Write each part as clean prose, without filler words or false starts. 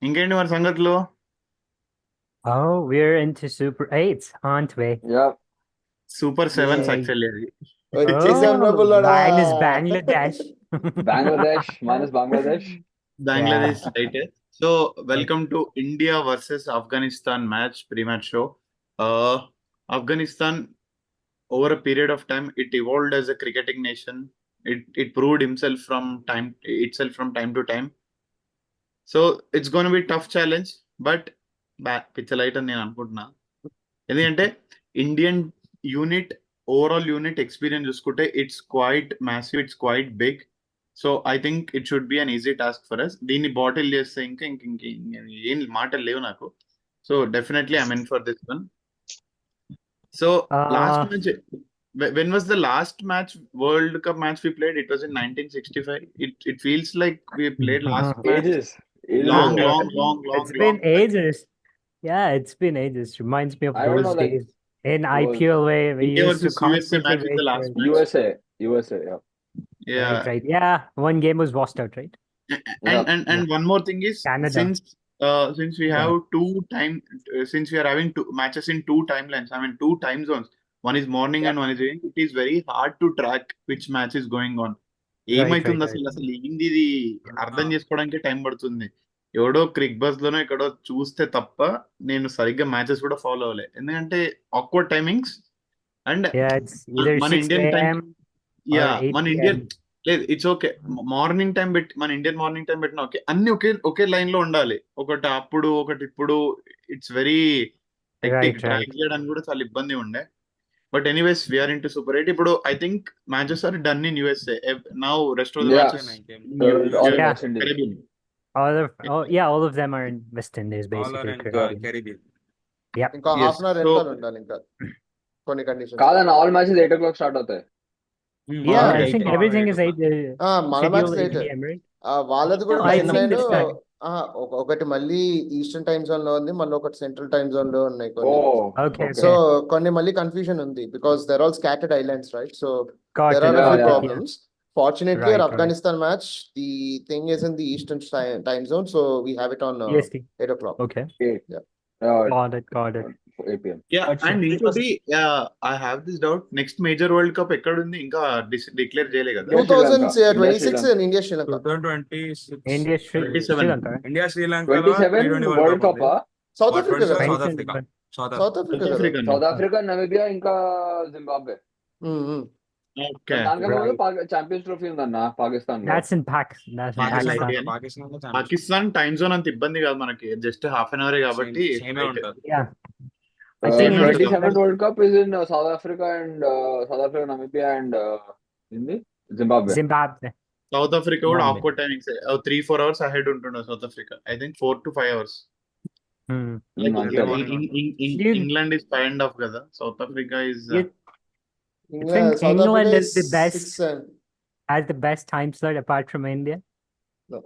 ఇంకేంటి మరి సంగతులు? Oh, we're into Super 8, aren't we? Yeah super sevens Yay. Actually అది. వచ్చేసాం రా Oh, బుల్లోడా. minus Bangladesh. Bangladesh minus Bangladesh. Bangladesh Yeah. Right. So welcome to India versus Afghanistan match, pre match show. Afghanistan, over a period of time, it evolved as a cricketing nation. It proved himself from time itself from time to time. So it's going to be tough challenge, but పిచ్చలైట్ అని నేను అనుకుంటున్నా. ఎందుకంటే Indian unit, overall unit experience చూసుకుంటే it's quite massive, it's quite big. So I think it should be an easy task for us. దీన్ని battle చేస్తే ఇంకా ఏం మాటలు లేవు నాకు. So definitely I mean for this one. So last Uh, match, when was the last match, World Cup match we played? It was in 1965. It feels like we played last match ages long, ages long, long, long, it's long been back. ages. Yeah, it's been ages. Reminds me of I don't those know like days in it was IPL where we India used to versus USA constantly match is the wait for last it. match. USA yeah Yeah. Right. Yeah, one game was washed out, right? And Yeah. one more thing is, Canada. since we Yeah. have since we are having two matches in two timelines, I mean two time zones. One is morning and one is evening. It is very hard to track which match is going on. Right, ఏమైతుంది right. అసలు అసలు ఏంది ఇది అర్థం చేసుకోవడానికి time పడుతుంది. ఎవడో Crick bus లోనో ఎక్కడో చూస్తే తప్ప నేను సరిగ్గా మ్యాచెస్ కూడా ఫాలో అవ్వలే, ఎందుకంటే awkward timings. And Yeah, it's either మన 6 Indian time, a.m. or yeah 8 మన p.m. ఇండియన్ లేదు, ఇట్స్ ఓకే. మార్నింగ్ టైం పెట్టి మన ఇండియన్ మార్నింగ్ టైం పెట్టిన ఓకే, అన్ని ఒకే లైన్ లో ఉండాలి. ఒకటి అప్పుడు ఒకటి ఇప్పుడు. It's very hectic, Right, right. Track చేయడానికి కూడా చాలా ఇబ్బంది ఉండే. But anyways we're into super eight. ఇప్పుడు I think matches are done in USA now. Rest of the yeah matches all Yeah. West Indies. Caribbean. All of them are in West Indies, All are basically. in Caribbean. Caribbean. Yep. ఇంకా Yes. Half an hour So వెనకాల ఉండాలి ఇంకా కొన్ని conditions. కాదన్న all matches 8 o'clock start అవుతాయి. Yeah, all I right. think everything is 8 మన scheduled match 8 late. p.m., right? వాళ్ళది No, కూడా I time think line this time. ఒకటి మళ్ళీ ఈస్టర్న్ టైం జోన్ లో ఉంది, మళ్ళీ ఒకటి సెంట్రల్ టైం జోన్ లో ఉన్నాయి ఓ కొన్ని. Okay, so okay. కొన్ని మళ్ళీ కన్ఫ్యూజన్ ఉంది because there all scattered islands, right? So Got there it. are a Yeah, few yeah. problems. Fortunately, our Right, right. Afghanistan match, the thing is in the Eastern time zone, so we have it on EST. 8 o'clock. Okay. Yeah. Got it. 8 p.m. Yeah, But and it was ఇంకోటి, I have this doubt, next major world cup ఎక్కడ ఉంది? ఇంకా declare చేయలే కదా. India, Sri Lanka. 2026 India, in India, Sri Lanka. 2026. India, Sri 27. Lanka, right? India, Sri Lanka. 27 T20 World world Cup cup. ఉంది. South But Africa 27 కదా? South 27, Africa. South South Africa. Africa South కదా? Africa. South Africa, Namibia, ఇంకా Zimbabwe. Okay. దానికన్నా Right. ముందు champions trophy ఉందన్న పాకిస్తాన్ లో. That's in Pakistan. That's in Pakistan Right. Pakistan. కాదు, పాకిస్తాన్ లో ఛాన్స్ పాకిస్తాన్ టైం జోన్ అంత ఇబ్బంది కాదు మనకి, జస్ట్ హాఫ్ అన్ అవర్ కాబట్టి. సేమే ఉంటుంది. Yeah. I think Same India, ఉంటుంది. 27 world cup is in South Africa and Namibia and Zimbabwe. Zimbabwe. South Africa కూడా Zimbabwe. Awkward timings, 3-4 hours ahead ఉంటుండే South Africa. I think 4 to 5 hours. Hmm. Like అంతే. Early morning ఉంటుంది. England is 5.5 కదా, South Africa is You think South England Africa is the best, 6. has the best time slot apart from India? No.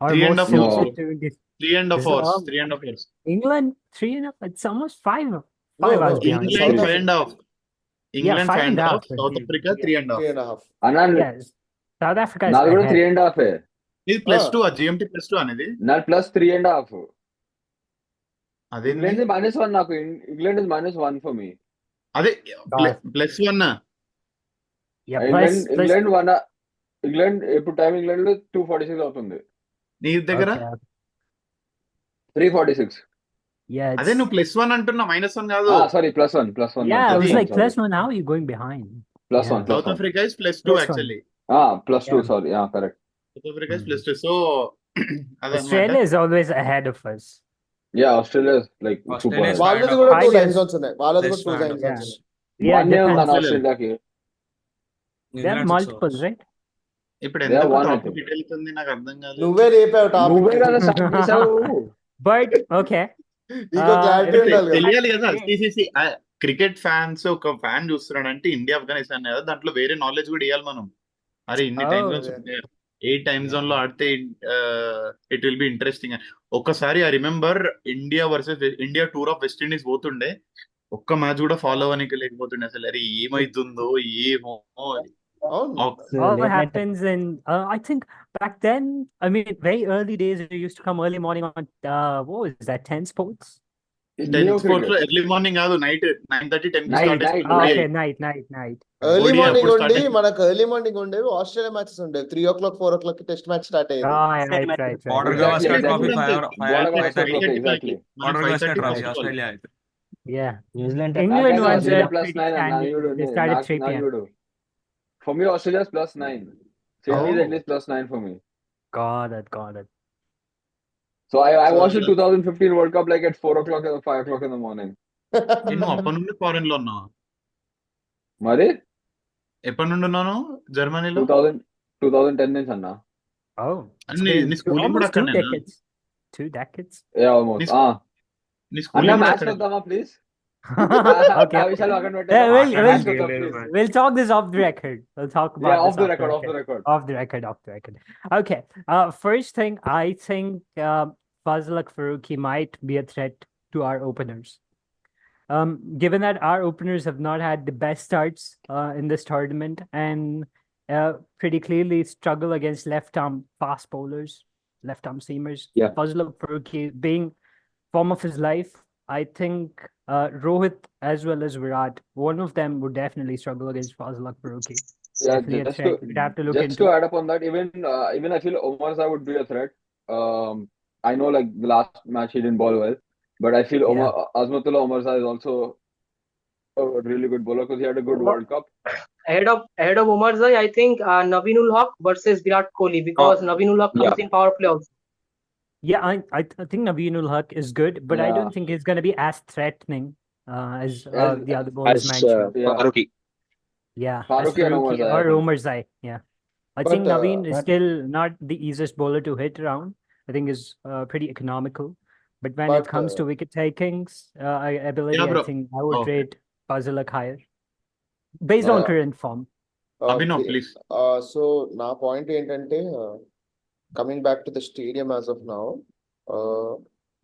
Or 3.5 more hours. suited to this? 3.5 Is it hours. all? 3.5 hours. England, 3.5. It's almost 5 No, hours no. behind. England South 5.5. England five and a 5.5. half. South Africa 3.5. 3.5. అన్న Yes. South Africa is నాది కూడా ahead. 3.5. ఇది +2, ఆ GMT +2 అనేది. నాది +3.5. అదేంది? England -1 నాకు. England is -1 for me. అదే God. +1. Yeah, plus ఇంగ్లాండ్ ఇప్పుడు టైం ఇంగ్లాండ్ లో 2:46 అవుతుంది. నీ దగ్గర okay. 3:46. Yeah, అదే it's నువ్వు +1 అంటున్నా, -1 కాదు. Sorry +1 yeah, I was Sorry. like +1. How are you going behind? +1 South Africa is +2 +1. actually. +2 Yeah. Sorry correct. South Africa is +2. So అదన్నమాట. Australia is always ahead of us. Australia like Australia super. is వాళ్ళది 5.5 కూడా 2 hours. time zones ఉన్నాయి. వాళ్ళది కూడా Plus 2 time 5.5 zones hours. ఉన్నాయి. Yeah, one depends. ఉందన్న ఆస్ట్రేలియాకి. They have England 6 multiples, hours. right? ఇప్పుడు Yeah, ఎందుకు one, I టాపిక్ think. ఇటు వెళ్తుంది నాకు అర్థం కాదు. నువ్వే లేపావు నువ్వే టాపిక్. కదా స్టార్ట్ చేసావు. But okay. నీకు క్లారిటీ Anyway, ఉండాలి కదా. తెలియాలి కదా. సిసిసి క్రికెట్ ఫ్యాన్స్ ఒక ఫ్యాన్ చూస్తున్నాడంటే ఇండియా ఆఫ్ఘనిస్తాన్ కదా, దాంట్లో వేరే నాలెడ్జ్ కూడా ఇవ్వాలి మనం. అరే ఇన్ని టైం Oh, జోన్స్ yeah. ఉంటాయి, ఏ టైం జోన్ లో ఆడితే ఇట్ విల్ బి ఇంట్రెస్టింగ్. ఒక్కసారి I remember India tour of west Indies పోతుండే, ఒక్క మ్యాచ్ కూడా ఫాలో అవ్వడానికి లేకపోతుండే అసలు. అరే ఏమైతుందో ఏమో. అవును. Ox. All late night. happens in I think back then, I mean, very early days, it used to come early morning on what was that, 10 sports? 10 Neo sports లో cricket. ఎర్లీ మార్నింగ్ కాదు, night 9:30 10 కి Night, start night, అయితే Oh, night. okay, night. Early ODI morning అప్పుడు ఉండి start అయింది. మనకు early morning ఉండేవి Australia matches ఉండేవి 3 o'clock 4 o'clock కి టెస్ట్ మ్యాచ్ స్టార్ట్ అయ్యేది. Right. Border Exactly, Gavaskar exactly. Trophy అంతే. 5 Border or Gavaskar 5:30. Trophy, exactly. మనకి Border Gavaskar 5:30 Trophy first ball. Australia అయితే. Yeah. న్యూజిలాండ్ England నాకైతే ones Australia were plus pretty 9 అన్న standard. They చూడు started నాకు 3 p.m. చూడు. For me, Australia's plus 9. Sydney's Oh. at least plus 9 for me. Got it. So I So, watched the 2015 World Cup like at 4 o'clock or 5 o'clock in the morning. నేను అప్పటి నుండి foreign లో ఉన్నా. మరి ఎప్పటి నుండి ఉన్నాను జర్మనీలో? 2010 నుంచి అన్న. Oh, నీ స్కూలింగ్ కూడా almost 2 అక్కడనేనా? decades. 2 decades. Yeah, almost. నీ అన్న స్కూలింగ్ కూడా మ్యాచ్ అక్కడే? వద్దామా ప్లీజ్? Okay. ఆ విషయాలు పక్కన Yeah, పెట్టేద్దాం. మ్యాచ్ వద్దాం We'll- please. We'll talk this off the record. We'll talk about Yeah, this off the record. Off the record. Okay. First thing, I think Fazlak Farooqi might be a threat to our openers. Given that our openers have not had the best starts in this tournament and pretty clearly struggle against left-arm fast bowlers, left-arm seamers. Yeah. Fazlak Farooqi being form of his life, I think Rohit as well as Virat, one of them would definitely struggle against Fazlak Farooqi. Yeah, Definitely a threat. We'd have to look just into. to add up on that, even I feel Omar Shah would be a threat. I know like the last match he didn't bowl well, but I feel Azmatullah Omar Shah is also a really good bowler because he had a good World Cup. Ahead of Umar Zai, I think Naveenul Haq versus Virat Kohli, because Naveenul Haq comes in power play also. Yeah, I think Naveenul Haq is good, but I don't think he's going to be as threatening as the other bowlers mentioned. Farooqi. Yeah, as Farooqi and Omar Farooqi Zai, I or think. Omar Zai. Yeah, I But, think Naveen is but- still not the easiest bowler to hit around. I think is pretty economical, but when it But, comes to wicket takings, ability, Yeah, bro. I think I would Okay. rate Fazlak higher based on current form. Abhinav, Okay. please. So నా point ఏంటంటే coming back to the stadium as of now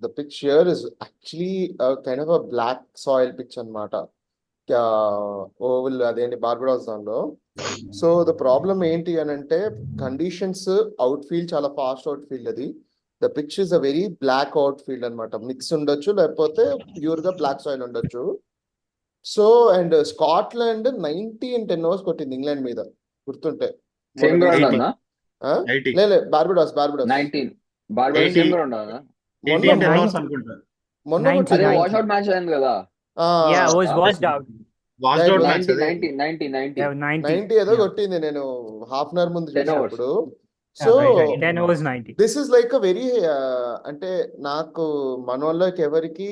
the pitch here is actually kind of a black soil pitch అనమాట. Oval అదేంటి Barbados దానిలో. So the problem ఏంటి అని అంటే conditions outfield చాలా fast outfield అది. The pitch is a very black outfield అనమాట. Mix ఉండొచ్చు లేకపోతే ప్యూర్ గా బ్లాక్ సాయిల్ ఉండొచ్చు. So and Scotland 90 in 10 overs కొట్టింది ఇంగ్లాండ్ మీద గుర్తుంటే. Same ground 80. అన్న. 80. లే బార్బడాస్ 19. Barbados 80. same ground అన్న. 18 10 nine- hours అనుకుంటా. మొన్న 90. కొట్టింది. అదే 90. వాష్ అవుట్ మ్యాచ్ అయింది కదా. Yeah, it was Ah, washed out. Washed Right, out right. Match 90. Yeah, 90. 90 ఏదో Yeah. కొట్టింది నేను హాఫ్ అన్ అవర్ ముందు 10 hours. చూసినప్పుడు. Yeah, so right. 10 overs 90. This is like a very అంటే నాకు మనోళ్ళకి ఎవరికి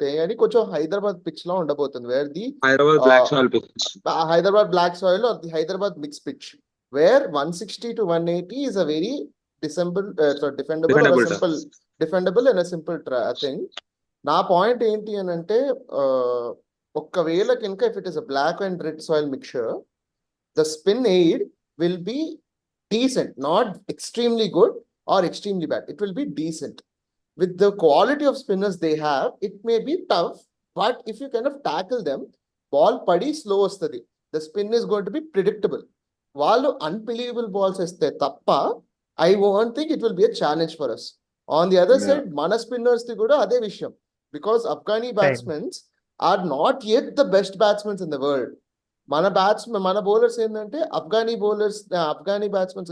తెలియని కొంచెం హైదరాబాద్ పిచ్ లో ఉండబోతుంది. Where the Hyderabad black soil pitch. Hyderabad black soil or the Hyderabad mix pitch where 160 to 180 is a very defendable or a simple defendable and a simple thing. నా point ఏంటి అని అంటే ఒక్కవేళ కనుక if it is a black and red soil mixture the spin aid will be decent, not extremely good or extremely bad. It will be decent. With the quality of spinners they have, it may be tough, but if you kind of tackle them, ball padi slow వస్తుంది. The spin is going to be predictable. వాళ్ళు unbelievable balls వేస్తే తప్ప I won't think it will be a challenge for us. On the other side, మన spinners the కూడా అదే విషయం. Because Afghani batsmen are not yet the best batsmen in the world. మన bowlers ఏంటంటే Afghani batsmen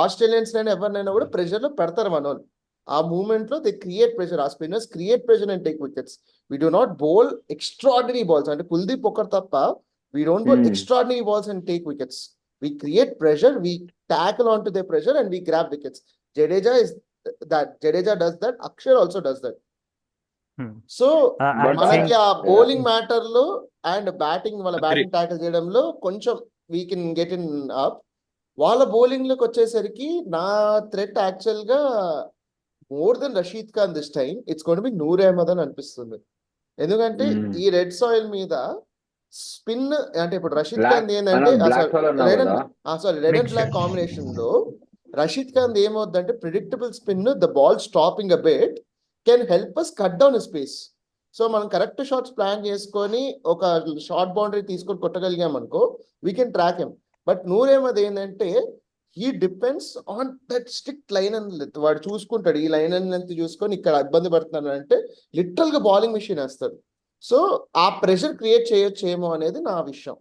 Australians అయినా ఎవరినైనా కూడా pressure లో పెడతారు మన వాళ్ళు. ఆ మూమెంట్ లో దే క్రియేట్ ప్రెషర్. ఆ spinners create pressure and take wickets. We do not bowl extraordinary balls. అంటే కుల్దీప్ ఒకరు తప్ప we don't bowl extraordinary balls and take wickets. We create pressure, we tackle onto their pressure and we grab wickets. Jadeja does that. Akshar also does that. So మనకి ఆ bowling matter లో and వాళ్ళ batting tackle చేయడంలో కొంచెం we can get in up. వాళ్ళ bowling లోకి వచ్చేసరికి నా థ్రెట్ యాక్చువల్ గా more than Rashid Khan this time it's going to be Noor Ahmad అని అనిపిస్తుంది. ఎందుకంటే ఈ రెడ్ సాయిల్ మీద స్పిన్ అంటే ఇప్పుడు రషీద్ ఖాన్ ఏంటంటే రెడ్ అండ్ బ్లాక్ కాంబినేషన్ లో రషీద్ ఖాన్ ఏమవుతుందంటే predictable spin, the ball stopping a bit can help us cut down his pace. సో మనం కరెక్ట్ షాట్స్ ప్లాన్ చేసుకొని ఒక షార్ట్ బౌండరీ తీసుకొని కొట్టగలిగాం అనుకో we can track him. But నూరేమది ఏంటంటే he depends on that strict line and length. వాడు చూసుకుంటాడు ఈ లైన్ అండ్ లెంత్ చూసుకొని ఇక్కడ ఇబ్బంది పడుతున్నాడు అంటే లిటరల్ గా బౌలింగ్ మిషన్ వేస్తాడు. సో ఆ ప్రెషర్ క్రియేట్ చేయొచ్చేమో అనేది నా విషయం.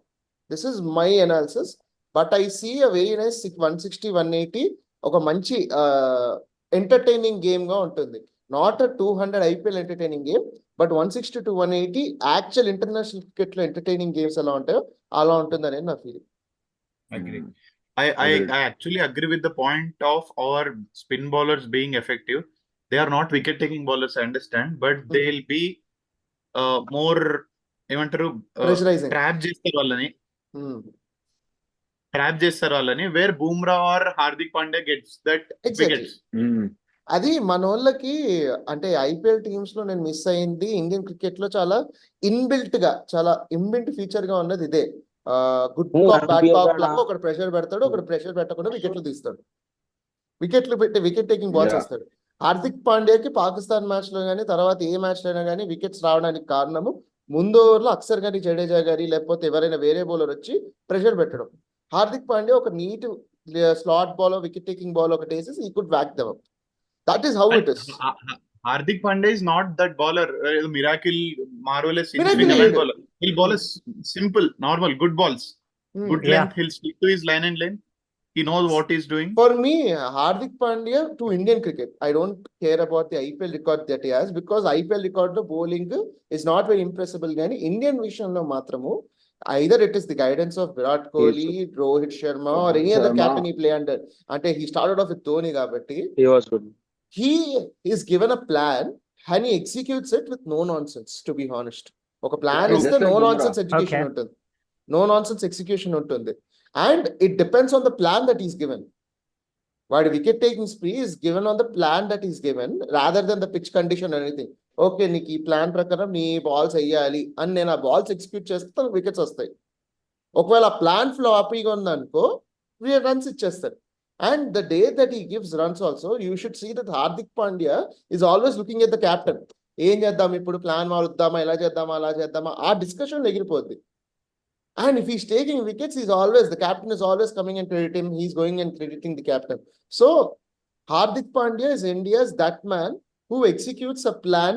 This is my analysis. But I see a very nice 160, 180 ఒక మంచి ఎంటర్టైనింగ్ గేమ్ గా ఉంటుంది. Not a 200 IPL entertaining game, but 160 to 180 actual international cricket లో ఎంటర్టైనింగ్ గేమ్స్ ఎలా ఉంటాయో అలా ఉంటుంది అనేది నా feeling. Agree. Hmm. I Agreed. actually agree with the point of our spin bowlers being effective. They are not wicket taking bowlers, I understand, but they'll be more ఏమంటారు pressurising. Trap చేస్తారు వాళ్ళని where Bumrah or Hardik Pandya gets that wickets. అది మన వాళ్ళకి అంటే IPL teams లో నేను miss అయింది ఇండియన్ క్రికెట్ లో చాలా ఇన్బిల్ట్ గా చాలా ఇన్బిల్ట్ ఫీచర్ గా ఉన్నది ఇదే. గుడ్ కాప్ బ్యాడ్ కాప్ లాగా ఒకటి ప్రెషర్ పెడతాడు, ఒకటి ప్రెషర్ పెట్టకుండా వికెట్లు తీస్తాడు, వికెట్లు పెట్టి వికెట్ టేకింగ్ బాల్స్ వేస్తాడు. హార్దిక్ పాండ్యాకి పాకిస్తాన్ మ్యాచ్ లో కానీ తర్వాత ఏ మ్యాచ్ లో అయినా కానీ వికెట్స్ రావడానికి కారణము ముందు ఓవర్లో అక్సర్ గారి, జడేజా గారి లేకపోతే ఎవరైనా వేరే బౌలర్ వచ్చి ప్రెషర్ పెట్టడం. హార్దిక్ పాండ్యా ఒక neat slot ball wicket taking ball ఒకటి వేసి ఈ could back them. That is how it is. Hardik Pandya is not that bowler, miracle, marvelous, Miracle swing leader. bowler. He'll bowl us simple, normal, good balls, good length. He'll stick to his line and lane. He knows what he's doing. For me, Hardik Pandya to Indian cricket, I don't care about the IPL record that he has because IPL record lo bowling is not very impressible. Gani Indian vision lo matramu either it is the guidance of Virat Kohli, Rohit Sharma or any other captain he play under. Ante he started off with Dhoni kabatti He was good. He is given a plan and he executes it with no nonsense, to be honest. ఒక plan ఇస్తే no nonsense education ఉంటుంది, no nonsense execution ఉంటుంది. And it depends on the plan that is given. వాడి wicket taking spree is given on the plan that is given rather than the pitch condition anything. Okay నీకు ఈ plan ప్రకారం నీ balls వేయాలి అని నేను ఆ బాల్స్ ఎగ్జిక్యూట్ చేస్తే వికెట్స్ వస్తాయి. ఒకవేళ ఆ ప్లాన్ ఫ్లాపీగా ఉందనుకో రన్స్ ఇచ్చేస్తారు. And the day that he gives runs also, you should see that Hardik Pandya is always looking at the captain. ఏం చేద్దాం ఇప్పుడు, ప్లాన్ మారుద్దామా, ఎలా చేద్దామా, అలా చేద్దామా, ఆ discussion ఎగిరిపోద్ది. And if he's taking wickets, the captain is always coming and credit him. He's going and crediting the captain. So Hardik Pandya is India's that man who executes a plan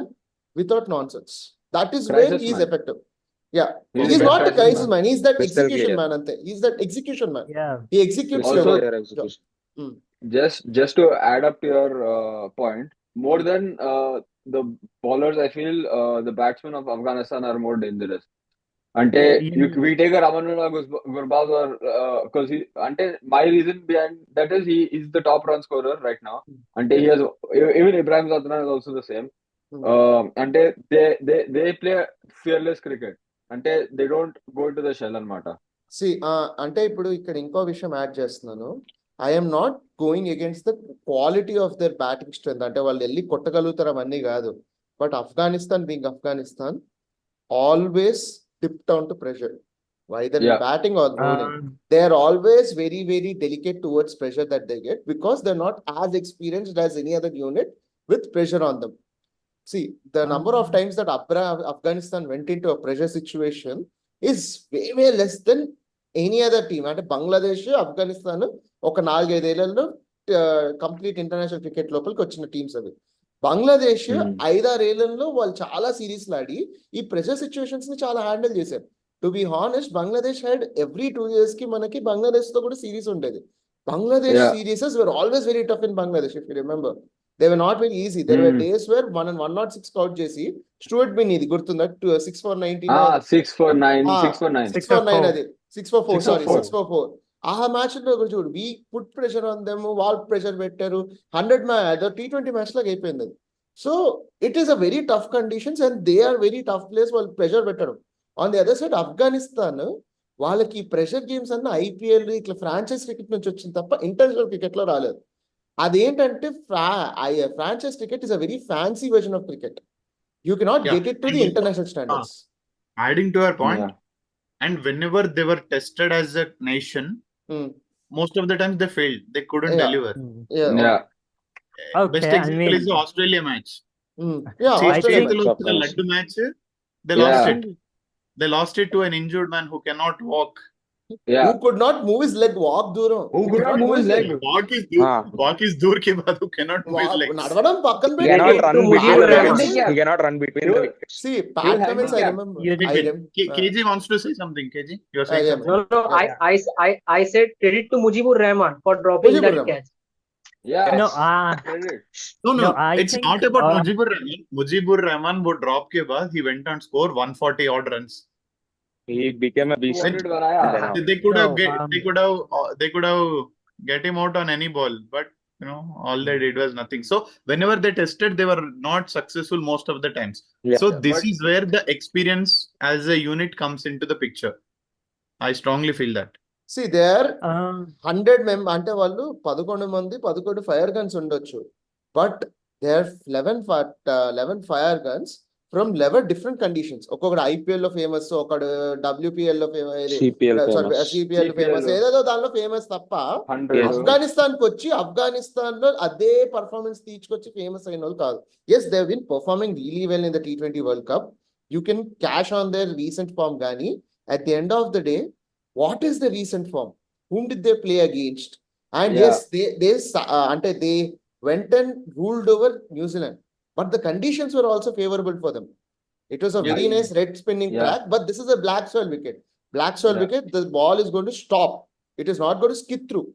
without nonsense. That is where he is effective. Yeah, he is not a crisis man. He's that execution man. Ante, he's that execution man. Yeah, he executes Also, your just to add up to your point, more than the bowlers, I feel the batsmen of Afghanistan are more dangerous. Ante we take a Ramanullah Gurbaz or because ante my reason behind that is he is the top run scorer right now. Ante he has even Ibrahim Zadran is also the same. Ante they play fearless cricket. అంటే they don't go to the shell అన్నమాట. అంటే ఇప్పుడు ఇక్కడ ఇంకో విషయం add చేస్తున్నాను. I'm not going against the quality of their batting strength. అంటే వాళ్ళు వెళ్ళి కొట్టగలుగుతారు అవన్నీ కాదు. But Afghanistan being Afghanistan always tip down to pressure. Either in batting or bowling, they are always very, very delicate towards pressure that they get because they're not as experienced as any other unit with pressure on them. See, the number of times that Afghanistan went into a pressure situation is way, way less than any other team. అంటే బంగ్లాదేశ్, ఆఫ్ఘనిస్తాన్ ఒక 4-5 ఏళ్లలో complete international cricket లోపలికి వచ్చిన teams అవి. బంగ్లాదేశ్ 5-6 ఏళ్లలో వాళ్ళు చాలా సిరీస్లు ఆడి ఈ ప్రెషర్ సిచ్యువేషన్స్ ని చాలా హ్యాండిల్ చేశారు. To be honest, Bangladesh had every 2 years కి మనకి బంగ్లాదేశ్ తో కూడా సిరీస్ ఉండేది. Bangladesh series were always very tough in Bangladesh, if you remember. They were not very easy. There were days where 106 out చేసి స్టూవర్ట్ బిన్ ఇది గుర్తుందా 6 for 99 6 for 9 అది 6 for 4 sorry 6 for 4 ఆ మ్యాచ్ లో కూడా చూడు we put pressure on them, వాల్ pressure పెట్టారు. 100 మ్యాచ్ T20 మ్యాచ్ లాగా అయిపోయింది అది. So it is a very tough conditions and they are very tough place వాళ్ళు ప్రెషర్ పెట్టడం. On the other side Afghanistan వాళ్ళకి ప్రెషర్ గేమ్స్ అన్న ఐపీఎల్ ఇట్లా ఫ్రాంచైజ్ క్రికెట్ నుంచి వచ్చింది తప్ప ఇంటర్నేషనల్ క్రికెట్ లో రాలేదు. అదేంటంటే franchise cricket is a very fancy version of cricket. You cannot get it to the international standards. Adding to your point, and whenever they were tested as a nation, most of the times they failed. They couldn't deliver. Okay, Best example is the Australia match. Yeah, See, Australia think- match. చేతిలో వచ్చిన laddu match, they Yeah. lost I it. think They lost it to an injured man who cannot walk. Yeah. Who could not move his leg, walk దూరం. Who could not move his leg. Walk is dur ke baad who cannot move his legs. నడవడం పక్కన He cannot పెట్టి run to between Mujibur the Rahman. wickets. He cannot run between the wickets. See, Pat He Cummins, I handicap. remember. You I did. rem- KG wants to say something. KG, you are saying yeah, something. No, I said credit to Mujibur Rahman for dropping Mujibur that Rahman. catch. Yeah. No, Credit. No, I it's think, not about Mujibur Rahman. Mujibur Rahman would drop ke baad, he went and scored 140 odd runs. He became a beast. 200 बनाया. Then They could have No, they could have get him out on any ball, but all they did was nothing. So whenever they tested, they were not successful most of the times. Yeah. So this is where the experience as a unit comes into the picture. I strongly feel that. See, there uh, 100 అంటే వాళ్ళు 11 fire guns ఉండొచ్చు, but there 11 fire guns from 11 different conditions. ఒక్కొక్కడు IPL లో famous, ఒకడు WPL లో CPL sorry famous. CPL famous, CPL. ఏదేదో దానిలో famous తప్ప 100. ఆఫ్ఘనిస్తాన్ కి వచ్చి ఆఫ్ఘనిస్తాన్ లో అదే పర్ఫార్మెన్స్ తీసుకొచ్చి ఫేమస్ అయిన వాళ్ళు కాదు. Yes, they win performing really well in the T20 world cup. You can cash on their recent form, కానీ at the end of the day, what is the recent form? Whom did they play against? And Yeah. yes, they went and ruled over New Zealand, but the conditions were also favorable for them. It was a very Yeah. nice red spinning Yeah. track, but this is a black soil wicket. Black soil Yeah. wicket, the ball is going to stop. It is not going to skid through.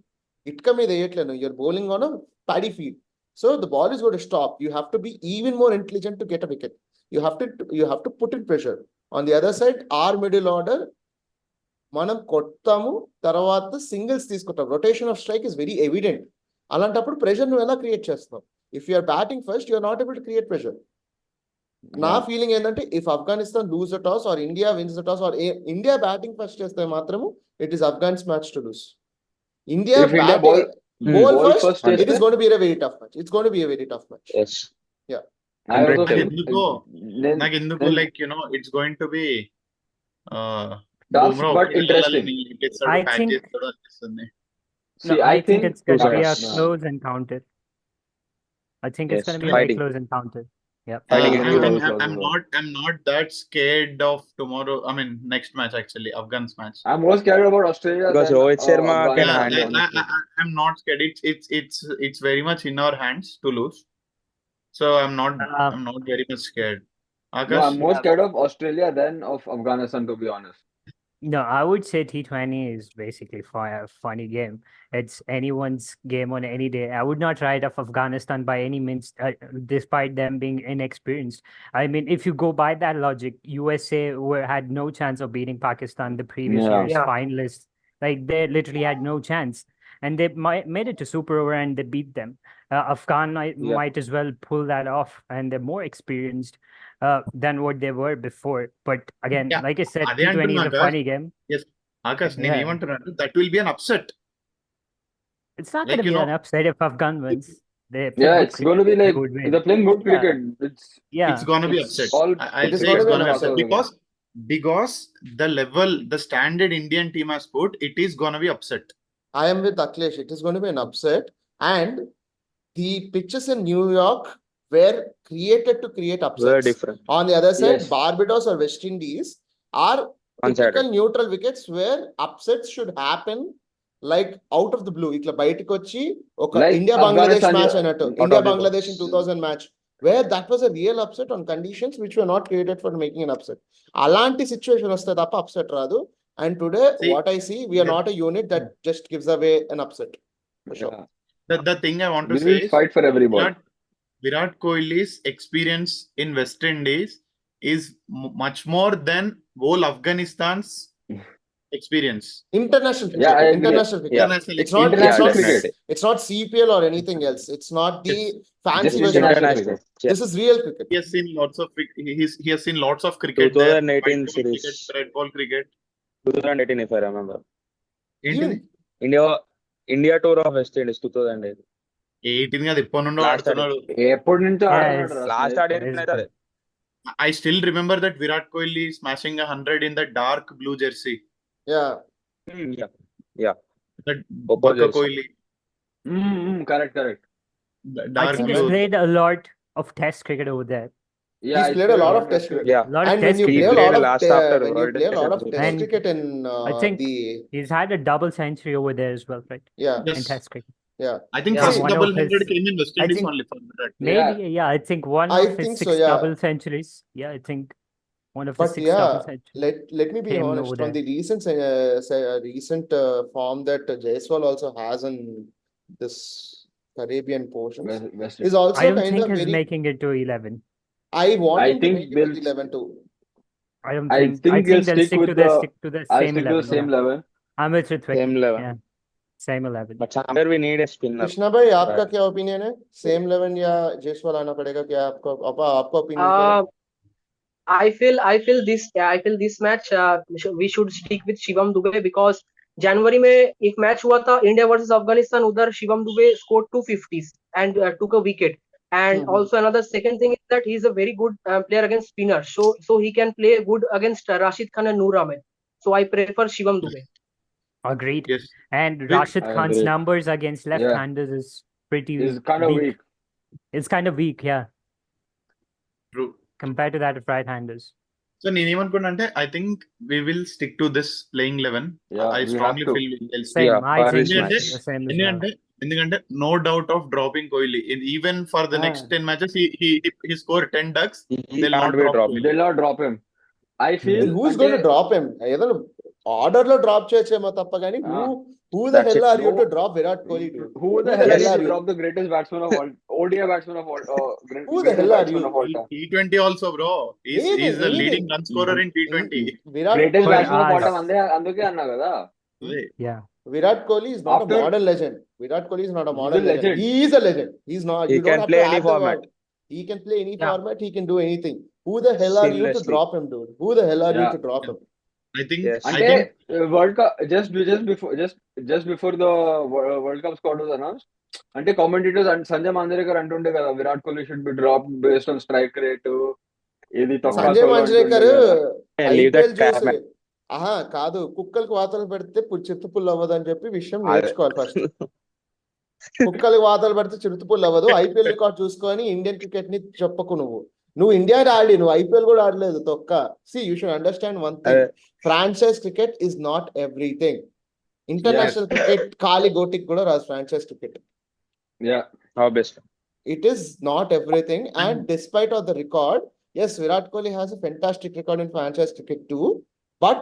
You're bowling on a paddy field, so the ball is going to stop. You have to be even more intelligent to get a wicket. You have to put in pressure. On the other side, our middle order, మనం కొడతాము, తర్వాత singles తీసుకుంటాం. Rotation of strike is very evident. అలాంటప్పుడు pressure నువ్వు ఎలా create చేస్తున్నావు? If you're batting first, you're not able to create pressure. నా feeling ఏంటంటే, if Afghanistan lose the toss are India wins the toss are India batting first చేస్తే మాత్రము it is Afcons match to lose. India If India bowl first, first it చేస్తే is going to B a very tough match. It's going to B a very tough match. Yes. I also Unpredictable. feel నాకు ఎందుకు then- like it's going to be tough Bumrah but ఒకటి interesting. వెళ్ళాలని చేస్తాడు, I patch think- చేస్తాడు అనిపిస్తుంది. no, See, I think it's going to be a sides. close encounter. I think it's Yes, going to be a very fighting. close encounter. Yeah. Fighting Yeah. is good. I'm not that scared of tomorrow. I mean, next match actually, Afghan's match. I'm more scared about Australia Because than Rohit Sharma can Afghanistan, handle honestly. I'm not scared. It's very much in our hands to lose. So I'm not very much scared. No, Akash? I'm more scared of Australia than of Afghanistan, to be honest. No, I would say T20 is basically a funny game. It's anyone's game on any day. I would not write off Afghanistan by any means, despite them being inexperienced. I mean, if you go by that logic, USA had no chance of beating Pakistan, the previous Yeah. year's Yeah. finalists. Like, they literally had no chance. And they made it to super over and they beat them. Afghan Yeah. might as well pull that off, and they're more experienced than what they were before. But again, Yeah, like I said, అదే T20 is a అంటున్నా, funny game. Yes, Akash, నేను Yeah. ఏమంటున్నాను, that will be an upset. It's not Like, going to you be an know, upset if Afghan wins. They play Yeah, good it's going to be cricket, like they would win. they're playing good Yeah. cricket. Yeah, It's gonna be It's upset. all- I'll it is say gonna it's be gonna an be upset upset. because the level, the standard Indian team has put, it is gonna be upset. I am with Akhilesh. It is going to be an upset, and the pitches in New York were created to create Very upsets. different. On the other side, Yes. Barbados or West Indies are One-sided. typical neutral wickets where upsets should happen like out of the blue. ఇట్లా బయటకు వచ్చి ఒక Like India Bangladesh Afghanistan, match అయినట్టు, out India of the Bangladesh box. in 2000 match where that was a real upset on conditions which were not created for making an upset. అలాంటి situation వస్తే తప్ప upset రాదు. And today, See, what I see, we are not a unit that just gives away an upset. For sure. Yeah. The thing I want to We say will is fight for every ball. Virat Kohli's experience in West Indies is much more than whole Afghanistan's experience. International cricket. Yeah, I agree. International cricket. Yeah. International It's not, International it's not, cricket. it's not CPL or anything else. It's not the fancy This is version of international cricket. cricket. This is real cricket. He has seen lots of he has seen lots of cricket there. 2018 white ball series. cricket, red ball cricket. 2018, if I remember. ఏంటిది? India tour of West Indies 2008. 18 కాదు, ఎప్పటి నుండో Last ఆడుతున్నాడు. ఎప్పటి నుంచో Yeah, ఆడుతున్నాడు రా Last అసలు. ఆడిన అయితే అదే. I still remember that Virat Kohli smashing 100 in the dark blue jersey. Yeah. Yeah. That Purple Baka jersey. Kohli. Correct. The I dark think blue. he's played a lot of Test cricket over there. Yeah, He's played a lot of Test cricket. Yeah. A lot of And when Test you He play a cricket. played lot a of last after when you World play a lot of Test. Test And cricket in I think the he's had a double century over there as well, right? yeah In Yes. Test cricket. yeah. I think Yeah. first One double of hundred his, came in West I Indies think only for Virat. maybe, yeah, I think one I of his think so, six yeah. double centuries. Yeah, I think one of his But six double yeah, centuries let me be came honest. over From there. the recent form that Jaiswal also has in this Caribbean portions West is I also don't kind think of he's very. making it to 11. I want I him to think make it they'll. with 11 too. I don't I think. I think they'll think they'll stick stick with to the the. stick to the I'll same stick to the 11. same Yeah, 11. I'm with Ritwik. Same level. Yeah, same 11. But somewhere we need a spinner. Krishna भाई आपका Right. क्या opinion है same 11 या जायसवाल आना पड़ेगा क्या आपका opinion क्या है I feel this match we should stick with Shivam Dube because जनवरी में एक मैच हुआ था इंडिया वर्सेस अफगानिस्तान उधर Shivam Dubey scored 250s and took a wicket and also another second thing is that he is a very good player against spinners so he can play good against Rashid Khan and Noor Ahmed so I prefer Shivam Dube. Agreed. Yes. And With Rashid I Khan's agree. numbers against Yeah, left-handers is pretty he's kind of weak. weak. It's kind of weak, yeah, true. compared to that of right-handers. So నేనేమనుకున్నా అంటే I think we will stick to this playing 11. Yeah, I we have strongly to. feel they'll stick. Same, Yeah, I for think this ఎందుకంటే match. the same as well. ఎందుకంటే no doubt of dropping Kohli. Even for the next 10 matches, he scored 10 ducks. He They'll not can't be drop dropping. Kohli. They'll not drop him. I feel who's going to అంటే drop him ఏదైనా order లో drop చేయొచ్చేమో తప్ప కానీ who the That's hell it. are you No. to drop Virat Kohli dude? Who the Who hell the are hell you are to you? drop the greatest batsman of all ODI batsman of all Who the hell greatest are batsman you? of all time. T20 also, bro. He's the leading run scorer in T20. Virat Greatest For batsman of all us, time అందుకే అన్నా కదా. yeah, Virat Kohli is not After- a modern legend. Virat Kohli is not a He's modern a legend. legend. He is a legend. He's not. He You don't can have play to any add the format. word. He can play any Yeah. format. He can do anything. Who the hell are you to Seamlessly. drop him, dude? Who the hell are you Yeah. to drop him? I think Yes. I అంటే think world cup just before the world cup squad was announced అంటే commentators Sanjay మాంజరేకర్ అంటుండే కదా Virat Kohli should be drop based on strike rate ఇది తొక్క Sanjay solo అంటుండే మంజ్రేకర్ కదా. Leave that IPL crap, చూసి man. ఆహా కాదు కుక్కలకు వాతలు పెడితే చిరుతపుల్లు అవ్వదు అని చెప్పి విషయం అదే. నేర్చుకోవాలి ఫస్ట్ కుక్కలకు వాతలు పెడితే చిరుతపుల్లు అవ్వదు ఐపీఎల్ రికార్డ్ చూసుకొని ఇండియన్ క్రికెట్ ని చెప్పకు నువ్వు ఇండియా ఆడి నువ్వు ఐపీఎల్ కూడా ఆడలేదు తొక్క see you should understand one thing franchise cricket is not everything international cricket ఖాళీ గోటికి కూడా రాదు franchise cricket Yeah. Obviously. it is not everything and despite of the record yes Virat Kohli has a fantastic record in franchise cricket too but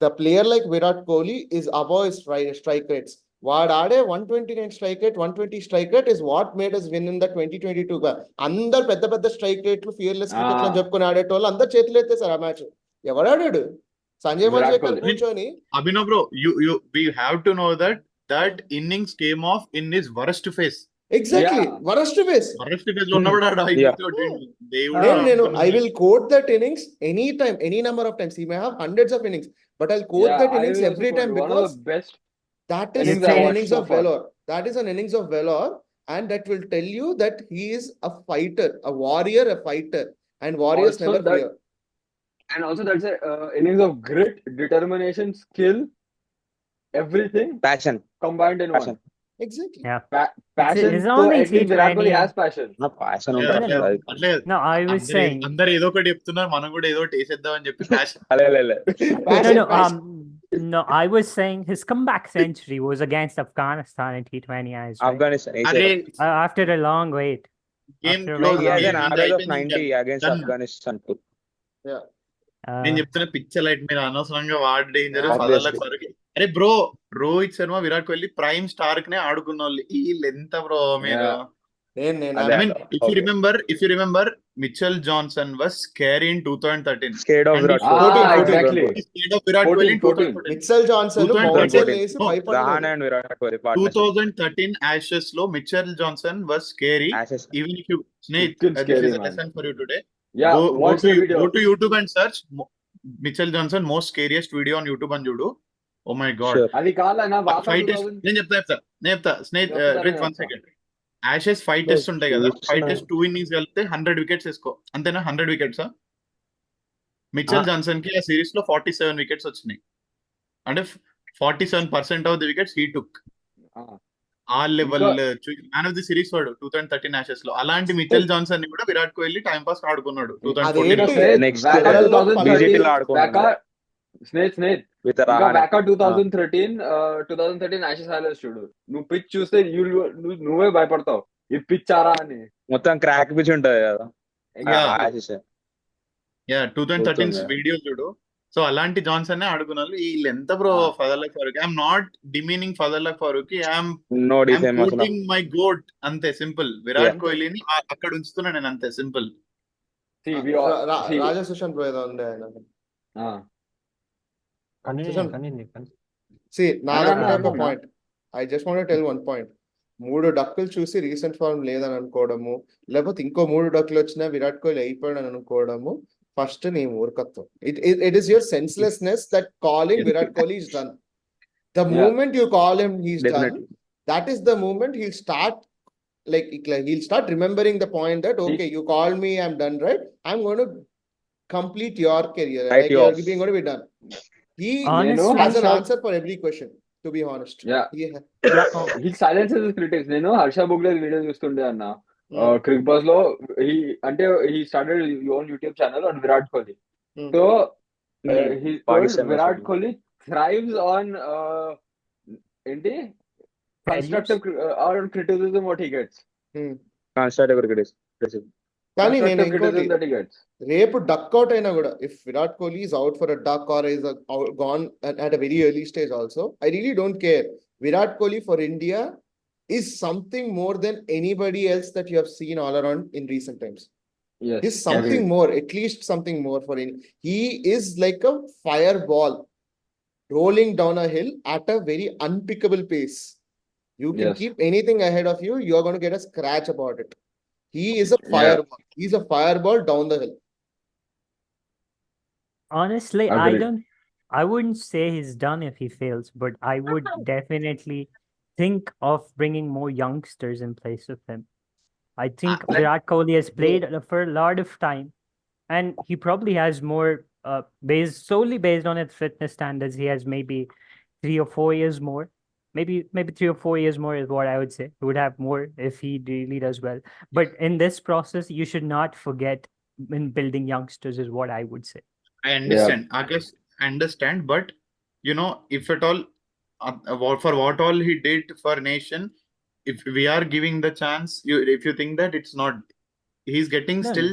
the player like Virat Kohli is above his strike rates వాడు ఆడే 129 strike rate 120 strike rate is what made us win in the 2022 అందరు పెద్ద పెద్ద strike రేట్లు fearless cricket అని చెప్పుకుని ఆడేటోళ్ళు అందరు చేతులు ఎత్తేసారు ఆ మ్యాచ్ ఎవడు ఆడాడు సంజయ్ Virat మంజ్రేకర్ Kohli. కూర్చొని Abhinav bro, we have to know that innings came off in his worst phase. Exactly Yeah. Worst face Worst phase లో ఉన్నప్పుడు ఆడ Yeah. దేవుడు నేను I will quote that innings anytime, any number of times. He may have hundreds of innings, but I'll quote Yeah, that I innings will also every quote time one of because the best that is innings I an watched innings so of far. valor. That is an innings of valor, and that will tell you that he is a fighter, a warrior, a fighter, and warriors Also never that- fear. And also that's a innings of grit, determination, skill, everything Passion. combined in Passion. one. Exactly. yeah. Passion. it's So only at least Virat Kohli T20. has passion. No passion Yeah, ఉంటుంది. no. అట్లే No, I was saying. అందరు ఏదో ఒకటి చెప్తున్నారు మనం కూడా ఏదో ఒకటి వేసేద్దాం అని చెప్పి ప్యాషన్ లే. Passion, No, passion. no, I was saying his comeback century was against Afghanistan in T20 eyes, right? Afghanistan. అరే After a long wait. Game After a close He has very an long average of 90 against Done. Afghanistan too. నేను చెప్తున్న picture light మీరు అనవసరంగా వాడి danger Yeah. పదాలకు వరకు అరే bro Rohit Sharma Virat Kohli prime Starc నే ఆడుకున్న వాళ్ళు వీళ్ళు ఎంత బ్రో మీరు నేను I mean, if you remember, Mitchell Johnson was scary in 2013. Scared of And Virat he- Kohli. exactly. He scared of Virat Kohli in 14. 2014. మిక్సెల్ Johnson 2014. Bouncer వేసి No, భయపడలేదు Dhawan and Virat Kohli partnership. 2013 Ashes లో Mitchell Johnson was scary. Ashes. Even if you Snake, Still this scary, is a man. lesson for you today. Yeah, Go watch the video. to YouTube and search Mitchell Johnson most scariest video on YouTube and చూడు. Oh my God. Sure. అది కాదన్నా వాసా five test 2000 నేను చెప్తా snake చెప్తాను, రిత్ 1 చెప్తా. Second Ashes 5 test ఉంటాయి కదా చూస్తున్నా. 5 టెస్ట్ 2 ఇన్నింగ్స్ కలిపితే 100 వికెట్స్ వేసుకో అంతేనా 100 వికెట్స్ మిచెల్ జాన్సన్ కి ఆ సిరీస్ లో 47 వికెట్స్ వచ్చినాయి అంటే 47% of the wickets he took ఆ లెవెల్ ఇంకా మ్యాన్ ఆఫ్ ది సిరీస్ వాడు 2013 యాషెస్ లో. అలాంటి మిచెల్ జాన్సన్ ని కూడా విరాట్ కోహ్లీ టైం పాస్ ఆడుకున్నాడు ఇంకా 2014 లో. అదేంటి నెక్స్ట్ వాకా కళ్ళల్లో BGT 2013 లో ఆడుకున్నాడు వాకా స్నేహిత్ విత్ ఇంకా రహానే. వాకా 2013 యాషెస్ హైలైట్స్ చూడు. నువ్వు పిచ్ చూస్తే నువ్వే భయపడతావు, ఈ పిచ్ ఆరా అని. మొత్తం క్రాక్ పిచ్ ఉంటది కదా యా ఆశీష్. యా 2013 గుర్తుంది. వీడియో చూడు. సో అలాంటి జాన్సన్ ఆడుకున్నారు. వీళ్ళు ఎంత bro Fazal Haq Farooq. I'm not demeaning Fazal Haq Farooq. No I'm defame అసలు. కోటింగ్ మై గోట్, అంతే సింపుల్. విరాట్ అంతే. కోహ్లీని అక్కడ ఉంచుతున్నా నేను, అంతే simple. See, we all see. Raja Sushant bro ఏదో ఉండే ఆయన. Continue. See, నాది అన్నా, ఒకటే ఒక అన్నా. Point. I just want tell one point. 3 డక్కులు చూసి రీసెంట్ ఫార్మ్ లేదని అనుకోవడము, లేకపోతే ఇంకో 3 డక్కులు వచ్చినా విరాట్ కోహ్లీ అయిపోయాడని అనుకోవడము ఫస్ట్ నీ మూర్ఖత్వం. It is your senselessness that calling Virat Kohli is done. The Yeah. moment you call him he's done, Definitely. that is the moment he'll start he'll start remembering the point that okay, you called me, I'm done, right? I'm going to complete your career. Right, Like you you're off. going to be done. He Honestly, has an Harsha- answer for every question, to be honest. Yeah. yeah, oh, He silences his critics. నేను Harsha బుగ్లే video చూస్తుండే అన్న. Hmm. Crick bus లో he started his own YouTube channel on Virat Kohli. Hmm. So Hmm. he told Pakistan Virat version. Kohli thrives on ఏంటి constructive or criticism what he gets. Constructive criticism. కానీ నేను Constructive ఇంకోటి, criticism that he gets. రేపు duck out అయినా కూడా if Virat Kohli is out for a duck or is gone at a very early stage also, I really don't care. Virat Kohli for India is something more than anybody else that you have seen all around in recent times. Yes. Is something agreed. more, at least something more for India. He is like a fireball rolling down a hill at a very unpickable pace. You can Yes. keep anything ahead of you, you're going to get a scratch about it. He is a Yeah. fireball. He's a fireball down the hill. honestly, Agreed. I wouldn't say he's done if he fails, but I would definitely think of bringing more youngsters in place of him. I think Virat Kohli has played for a lot of time, and he probably has more solely based on his fitness standards. He has maybe 3 or 4 years more. Maybe 3 or 4 years more is what I would say. He would have more if he really does well. But in this process, you should not forget in building youngsters is what I would say. I understand. Akash, I understand, but if at all, for what all he did for nation, if we are giving the chance, if you think that it's not, he's getting No, still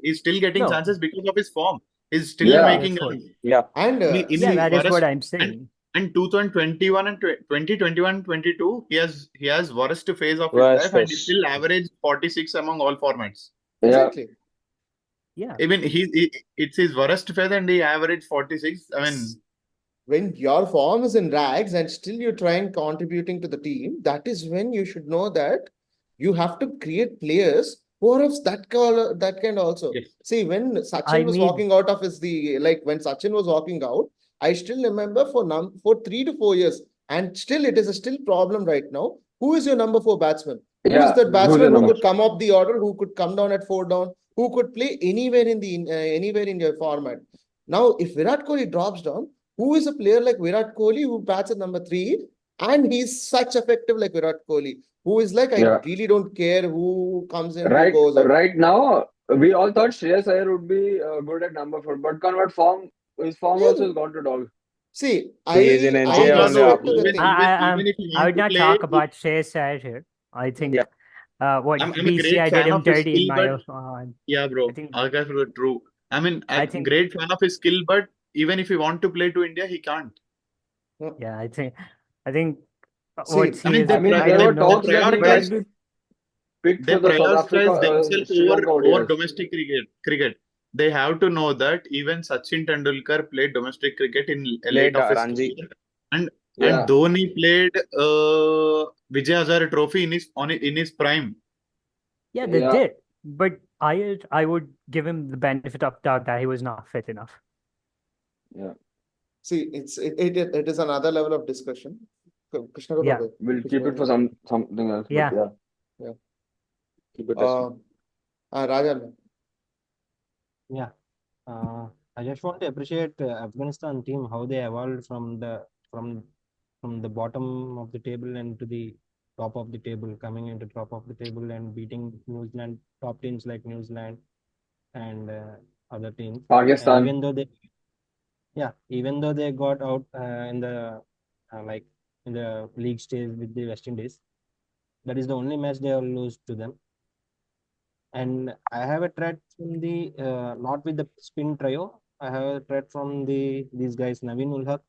he's still getting No. chances because of his form. He's still Yeah. making That's what- runs. Yeah. And In Yeah, his that is worst- what I'm saying. And 2021 and 2021, 22, he has worst phase of his Worst life, and he phase. still averaged 46 among all formats. Yeah. exactly. Yeah. I mean, it's his worst phase, and he averaged 46. I mean, When your form is in rags and still you're trying contributing to the team, that is when you should know that you have to create players who are of that kind also. yes. See, when I Sachin was mean- walking out of when Sachin was walking out, I still remember for 3 to 4 years, and still it is a still problem right now. Who is your number 4 batsman? Who is Yeah. that Who's batsman your who number? could come up the order, who could come down at 4 down, who could play anywhere in your format? Now, if Virat Kohli drops down, who is a player like Virat Kohli who bats at number 3 and he's such effective like Virat Kohli, who is like, I Yeah. really don't care who comes in, Right. who goes out. Right now, we all thought Shreyas Iyer would be good at number 4, but convert form. His form Yeah. also has gone to dog. See, He is in I NCA only respect the after. thing. Even if you I want would to not play, talk about Shreyas Iyer here. I think Yeah. what I'm a BCI great did fan him of his dirty in skill, my yeah, bro. I think- Akash, true. I mean, I I'm think- great fan of his skill, but even if he want to play to India, he can't. yeah, I think See, what he I mean, is. I mean, I there were don't know. talks that he might prioritize- be picked They for the South prioritize Africa, themselves Sri Lanka over ODIs. domestic cricket. They have to know that even Sachin Tendulkar played domestic cricket in late Played of his Ranji. career, and Yeah. Dhoni played Vijay Hazare Trophy in his prime. Yeah, they Yeah. did. But I would give him the benefit of doubt that he was not fit enough. Yeah. see, it is another level of discussion. Krishna, go Yeah. ahead. We'll keep it for something else. Yeah. But yeah. Keep it testing. Rajan. I just want to appreciate Afghanistan team how they evolved from the bottom of the table and to the top of the table, coming into top of the table and beating New Zealand, top teams like New Zealand and other teams. Pakistan. Even though they got out in the like in the league stage with the West Indies, that is the only match they will lose to them. And I have a threat from the not with the spin trio. I have a threat from these guys Naveen Ulhaq,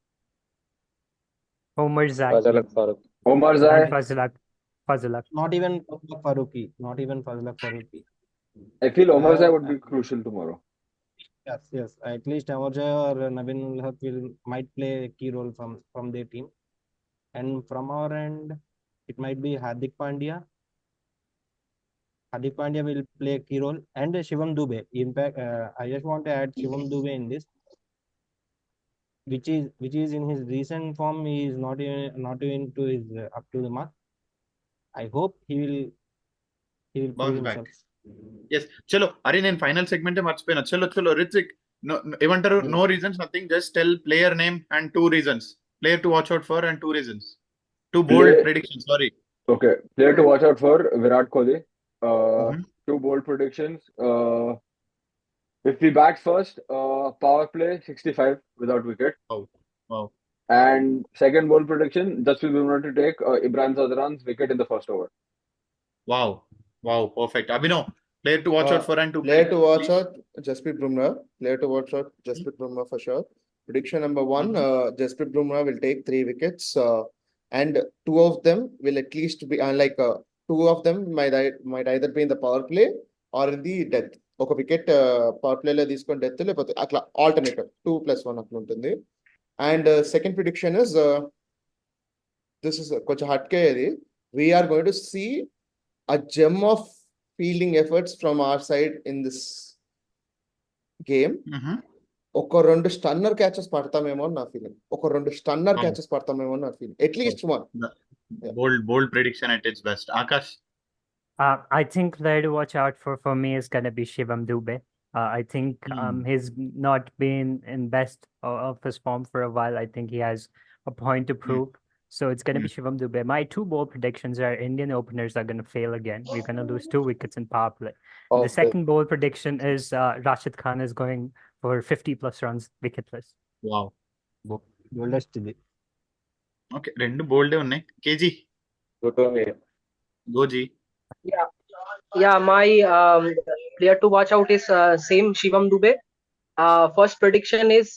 Homer Zai Fazalak Farooq. Omar and Zai. Fazlak. not even Fazlak Farooqi. I feel Omar Zai have- would be crucial tomorrow. Yes. At least Amarjaya or Naveen Ulhaq might play a key role from their team. And from our end, it might be Hardik Pandya. Hardik Pandya will play a key role, and Shivam Dube. In fact, I just want to add Shivam Dube in this, which is in his recent form. He is not even to his up to the mark. I hope he will prove Bounce back. himself. Yes. Chalo, Ari, నేను final segment మర్చిపోయినా. చలో రిత్విక్, ఏమంటారు? Hmm. No reasons, nothing, just tell player name and 2 reasons. Player to watch out for and 2 reasons. 2 bold predictions, sorry. Okay, player to watch out for Virat Kohli. Mhm. 2 bold predictions. If we bat first, power play 65 without wicket. Wow. And second bold prediction, Jasprit Bumrah to take Imran Zadran's wicket in the first over. Wow, perfect. Abhinav, player to watch out for and 2 Player to watch predictions, out, Jasprit Bumrah. Player to watch out, Jasprit Bumrah for sure. Prediction number 1, Jasprit Bumrah will take 3 wickets, and 2 of them will at least be 2 of them might either be in the power play or in the death. ఒక wicket power ప్లేలో తీసుకొని death, లేకపోతే అట్లా alternative 2+1 అట్లా ఉంటుంది. And second prediction is this is కొంచెం హట్కే ఇది. We are going to see a gem of fielding efforts from our side in this game. Mhm. ఒక 2 స్టన్నర్ క్యాచెస్ పడతామేమో అని నా ఫీలింగ్. ఒక 2 స్టన్నర్ క్యాచెస్ పడతామేమో అని నా feeling. At least 1. Bold prediction at its best. Akash. I think player to watch out for me is gonna be Shivam Dube. I think he's not been in best of his form for a while. I think he has a point to prove. So it's gonna be Shivam Dube. My 2 bold predictions are Indian openers are gonna fail again. We're gonna lose 2 wickets in power play. The Okay. second bold prediction is Rashid Khan is going for 50+ runs wicketless. Wow. Boldest ఇది. Okay, 2 bold ఉన్నాయి. KG, Good to me. go G. Yeah, my player to watch out is same Shivam Dube. First prediction is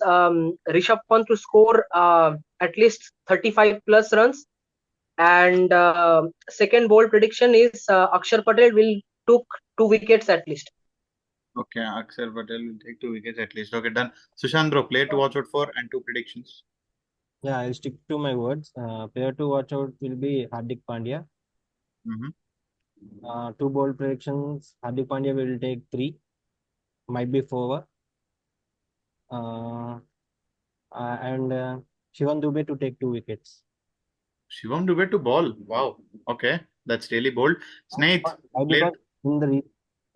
Rishabh Pant to score at least 35+ runs, and second bold prediction is Akshar Patel will took 2 wickets at least. Okay, Akshar Patel will take 2 wickets at least. Okay, done. Sushant bro, player to watch out for and 2 predictions. Yeah, I'll stick to my words. Player to watch out will be Hardik Pandya. Mhm. 2 bold predictions. Hardik Pandya will take 3, might be 4. And Shivam Dube to take 2 wickets. Shivam Dube to ball. Wow. Okay, that's really bold. Snaith, player. Because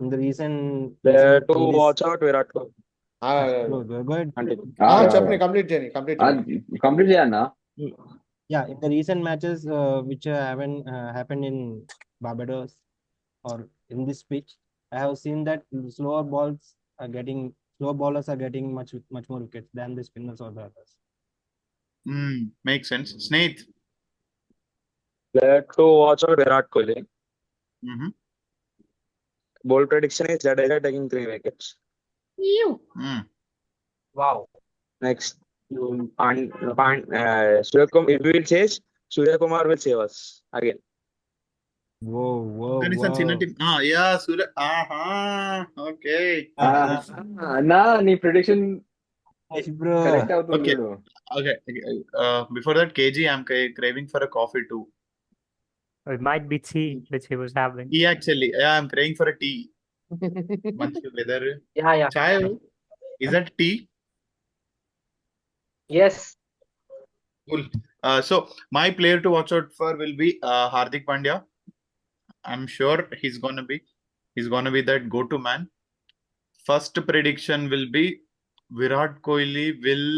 in the recent Player to series- watch out Virat Kohli. Go ahead. చెప్పండి, complete చేయండి. Complete చేయన్నా? Yeah, in the recent matches which happened in Barbados or in this pitch, I have seen that slower bowlers are getting much more wickets than the spinners or the others. Makes sense. Snaith. Player to watch out Virat Kohli. Mhm. Bold prediction is Jadeja taking 3 wickets. Wow. Next, Suryakumar, if we will chase, Suryakumar will save us again. Whoa. Afghanistan చిన్న team. Yeah, Surya. Okay. అన్నా నీ prediction Yes, bro. Correct అవుతుంది. Okay. Before that, KG, I'm craving for a coffee too. It might be tea which he was having. Tea actually. Yeah, I'm craving for a tea. Manchi weather. Yeah. Chai. Is that tea? Yes. Cool. So my player to watch out for will be Hardik Pandya. I'm sure he's gonna be that go-to man. First prediction will be Virat Kohli will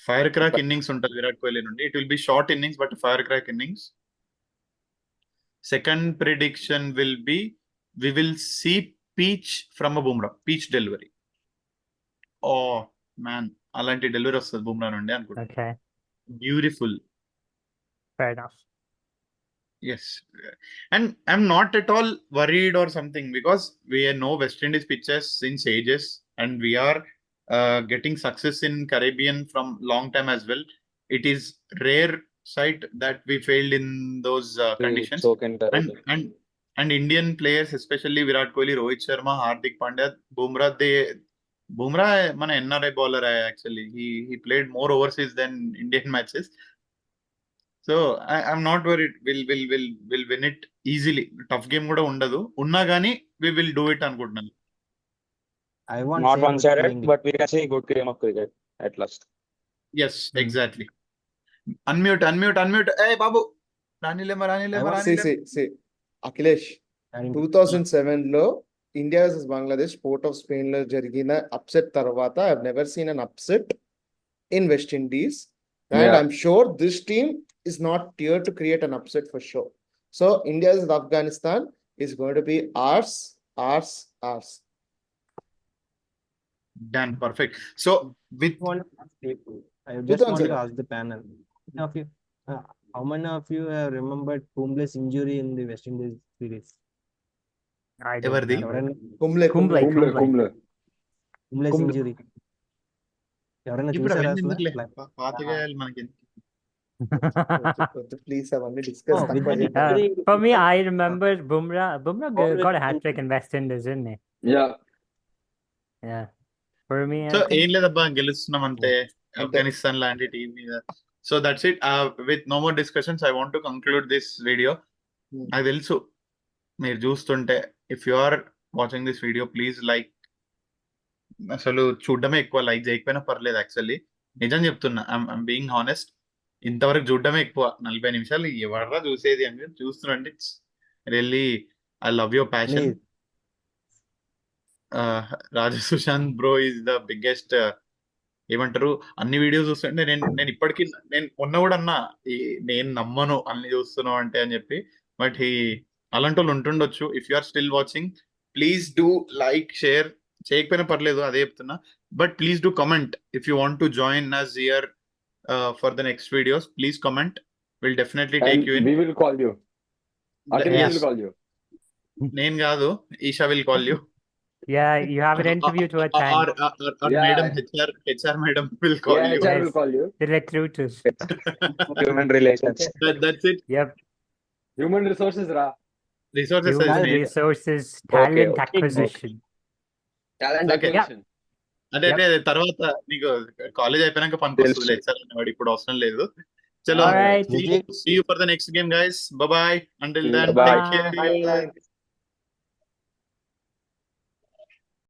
fire crack innings ఉంటుంది విరాట్ కోహ్లీ నుండి. It will be short innings but fire crack innings. Second prediction will be we will see peach from a Bumrah, peach delivery. Oh man, అలాంటి delivery వస్తుంది బుమ్రా నుండి అనుకుంటా. Okay, beautiful. fair enough. Yes, and I'm not at all worried or something because we know West Indies pitches since ages and we are getting success in Caribbean from long time as well. It is rare sight that we failed in those conditions. Choke and and and and Indian players, especially Virat Kohli, Rohit Sharma, Hardik Pandya, Bumrah మన NRI bowler actually. He played more overseas than Indian matches. So I'm not worried. We'll win it easily. Tough game కూడా ఉండదు. ఉన్నా గానీ we will do it అనుకుంటున్నాను. I won't not say one good sided, killing. but we can say good game of cricket at last. Yes, exactly. Unmute. Hey Babu, రానిలేమా. See, Akhilesh, And 2007 లో India versus Bangladesh port of Spain లో జరిగిన upset తర్వాత I have never seen an upset in west Indies, and Yeah. I'm sure this team is not here to create an upset for sure. So India versus Afghanistan is going to be ours. Done, perfect. So with want to ask people, I With just want answer. to ask the panel. Of you, how many of you have remembered Kumble's injury in the West Indies series? I don't ఎవరిది? remember. ఎవరైనా Kumble. Kumble's Kumble. injury. ఎవరైనా ఇప్పుడు చూసారా అవన్నీ అసలు? ఎందుకులే, Like, పాతగాయాలు మనకి. Please అవన్నీ discuss Oh, with తక్కువ that చేద్దాం. injury, For me, I remember Bumrah Always got a hat trick in West Indies, didn't he? Yeah. Yeah. For me, so I think ఏం లేదబ్బా, గెలుస్తున్నాం అంతే ఆఫ్ఘనిస్తాన్ లాంటి టీం మీద. So that's it. With no more discussions I want to conclude this video. నాకు తెలుసు మీరు చూస్తుంటే, if you are watching this video please like. అసలు చూడడమే ఎక్కువ, లైక్ చేయకపోయినా పర్లేదు. యాక్చువల్లీ నిజం చెప్తున్నా, ఐమ్ బీయింగ్ హానెస్ట్. ఇంతవరకు చూడడమే ఎక్కువ. 40 నిమిషాలు ఎవర్రా చూసేది అని చూస్తున్నాండి. It's really I love your passion. please. Raja Sushant bro is the biggest. ఏమంటారు, అన్ని వీడియోస్ చూస్తుంటే నేను ఇప్పటికీ నేను మొన్న కూడా అన్నా, నేను నమ్మను అన్ని చూస్తున్నావు అంటే అని చెప్పి. బట్ అలాంటి వాళ్ళు ఉంటుండొచ్చు. If you are still watching, please do like, share. చేయకపోయినా పర్లేదు, అదే చెప్తున్నా. But please do comment if you want to join us here for the next videos. Please comment, will definitely take And you in. we will call you. Akhilesh Yes. will call you. నేను కాదు, Esha will call you. yeah, you have an interview to attend. Or Yeah. madam, HR madam will call Yeah, you. HR Yes. will call you. The recruiters. Human relations. That's it. Yep. Human resources, Ra. Resources Human as need. resources, talent acquisition. Talent Okay. acquisition. అంటే తర్వాత నీకు college అయిపోయినాక పనికి వస్తుంది HR అనేవాడు, ఇప్పుడు అవసరం లేదు. చలో, All right. see you for the next game guys. Bye bye. Until then, Bye. take care. Bye.